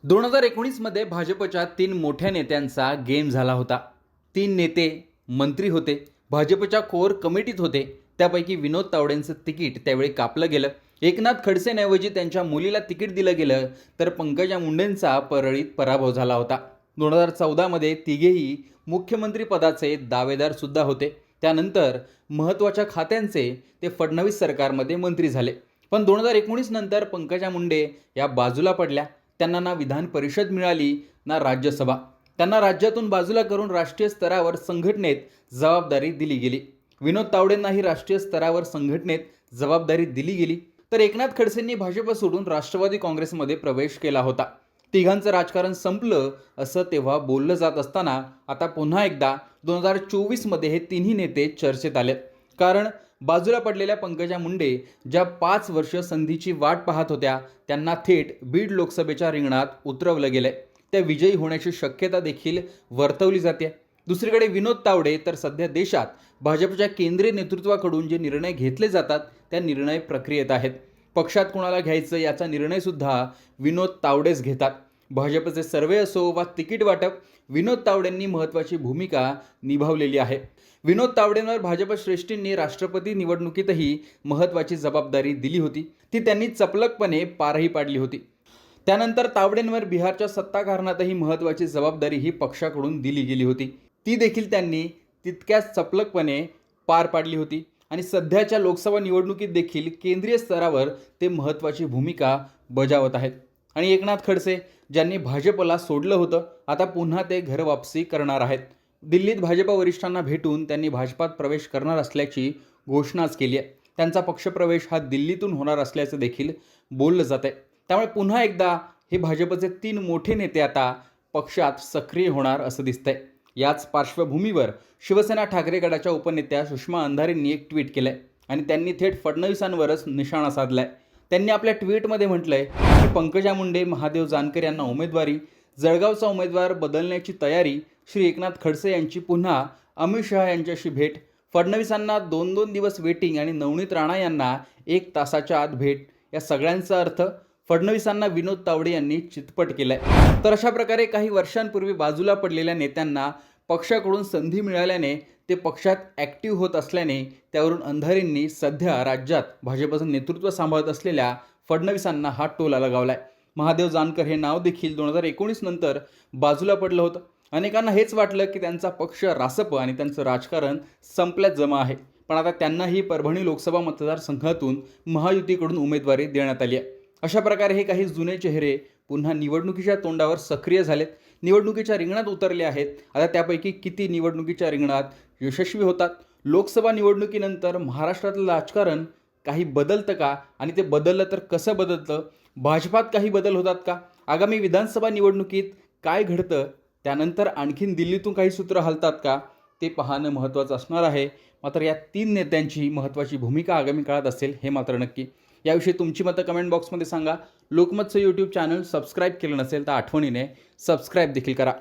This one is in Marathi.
2019 मध्ये भाजपच्या 3 मोठ्या नेत्यांचा गेम झाला होता. 3 नेते मंत्री होते, भाजपच्या कोर कमिटीत होते. त्यापैकी विनोद तावडेंचं तिकीट त्यावेळी कापलं गेलं. एकनाथ खडसेंऐवजी त्यांच्या मुलीला तिकीट दिलं गेलं, तर पंकजा मुंडेंचा परळीत पराभव झाला होता. 2014 मध्ये तिघेही मुख्यमंत्री पदाचे दावेदार सुद्धा होते. त्यानंतर महत्त्वाच्या खात्यांचे ते फडणवीस सरकारमध्ये मंत्री झाले. पण 2019 नंतर पंकजा मुंडे या बाजूला पडल्या. त्यांना ना विधान परिषद मिळाली ना राज्यसभा. त्यांना राज्यातून बाजूला करून राष्ट्रीय स्तरावर संघटनेत जबाबदारी दिली गेली. विनोद तावडेंनाही राष्ट्रीय स्तरावर संघटनेत जबाबदारी दिली गेली. तर एकनाथ खडसेंनी भाजप सोडून राष्ट्रवादी काँग्रेसमध्ये प्रवेश केला होता. तिघांचं राजकारण संपलं असं तेव्हा बोललं जात असताना आता पुन्हा एकदा 2024 मध्ये हे तिन्ही नेते चर्चेत आलेत. कारण बाजूला पडलेल्या पंकजा मुंडे ज्या 5 वर्ष संधीची वाट पाहत होत्या, त्यांना थेट बीड लोकसभेच्या रिंगणात उतरवलं गेलंय. त्या विजयी होण्याची शक्यता देखील वर्तवली जाते. दुसरीकडे विनोद तावडे तर सध्या देशात भाजपच्या केंद्रीय नेतृत्वाकडून जे निर्णय घेतले जातात त्या निर्णय प्रक्रियेत आहेत. पक्षात कोणाला घ्यायचं याचा निर्णय सुद्धा विनोद तावडेच घेतात. भाजपचे सर्वे असो वा तिकीट वाटप, विनोद तावडेंनी महत्त्वाची भूमिका निभावलेली आहे. विनोद तावडेंवर भाजप श्रेष्ठींनी राष्ट्रपती निवडणुकीतही महत्त्वाची जबाबदारी दिली होती. ती त्यांनी चपलकपणे पारही पाडली होती. त्यानंतर तावडेंवर बिहारच्या सत्ताकारणातही महत्त्वाची जबाबदारी ही पक्षाकडून दिली गेली होती. ती देखील त्यांनी तितक्याच चपलकपणे पार पाडली होती. आणि सध्याच्या लोकसभा निवडणुकीत देखील केंद्रीय स्तरावर ते महत्त्वाची भूमिका बजावत आहेत. आणि एकनाथ खडसे ज्यांनी भाजपला सोडलं होतं, आता पुन्हा ते घरवापसी करणार आहेत. दिल्लीत भाजप वरिष्ठांना भेटून त्यांनी भाजपात प्रवेश करणार असल्याची घोषणाच केली आहे. त्यांचा पक्षप्रवेश हा दिल्लीतून होणार असल्याचं देखील बोललं जात आहे. त्यामुळे पुन्हा एकदा हे भाजपचे 3 मोठे नेते आता पक्षात सक्रिय होणार असं दिसतंय. याच पार्श्वभूमीवर शिवसेना ठाकरे गटाच्या उपनेत्या सुषमा अंधारेंनी एक ट्विट केलंय आणि त्यांनी थेट फडणवीसांवरच निशाणा साधलाय. त्यांनी आपल्या ट्विटमध्ये म्हटलंय की पंकजा मुंडे, महादेव जानकर यांना उमेदवारी, जळगावचा उमेदवार बदलण्याची तयारी, श्री एकनाथ खडसे यांची पुन्हा अमित शहा यांच्याशी भेट, फडणवीसांना 2-2 दिवस वेटिंग आणि नवनीत राणा यांना 1 तासाच्या आत भेट. या सगळ्यांचा अर्थ फडणवीसांना विनोद तावडे यांनी चितपट केलाय. तर अशा प्रकारे काही वर्षांपूर्वी बाजूला पडलेल्या नेत्यांना पक्षाकडून संधी मिळाल्याने ते पक्षात ॲक्टिव्ह होत असल्याने त्यावरून अंधारेंनी सध्या राज्यात भाजपचं नेतृत्व सांभाळत असलेल्या फडणवीसांना हा टोला लगावलाय. महादेव जानकर हे नाव देखील 2019 नंतर बाजूला पडलं होतं. अनेकांना हेच वाटलं की त्यांचा पक्ष रासप आणि त्यांचं राजकारण संपल्यात जमा आहे. पण आता त्यांनाही परभणी लोकसभा मतदारसंघातून महायुतीकडून उमेदवारी देण्यात आली आहे. अशा प्रकारे हे काही जुने चेहरे पुन्हा निवडणुकीच्या तोंडावर सक्रिय झालेत, निवडणुकीच्या रिंगणात उतरले आहेत. आता त्यापैकी किती निवडणुकीच्या रिंगणात यशस्वी होतात? लोकसभा निवडणुकीनंतर महाराष्ट्रातलं राजकारण काही बदलतं का? आणि ते बदललं तर कसं बदलतं? भाजपात काही बदल होतात का? आगामी विधानसभा निवडणुकीत काय घडतं? त्यानंतर आणखीन दिल्लीतून काही सूत्र हलतात का? ते पाहणं महत्त्वाचं असणार आहे. मात्र या 3 नेत्यांची महत्त्वाची भूमिका आगामी काळात असेल हे मात्र नक्की. याविषयी तुमची मतं कमेंट बॉक्समध्ये सांगा. लोकमतचं यूट्यूब चॅनल सबस्क्राईब केलं नसेल तर आठवणीने सबस्क्राईब देखील करा.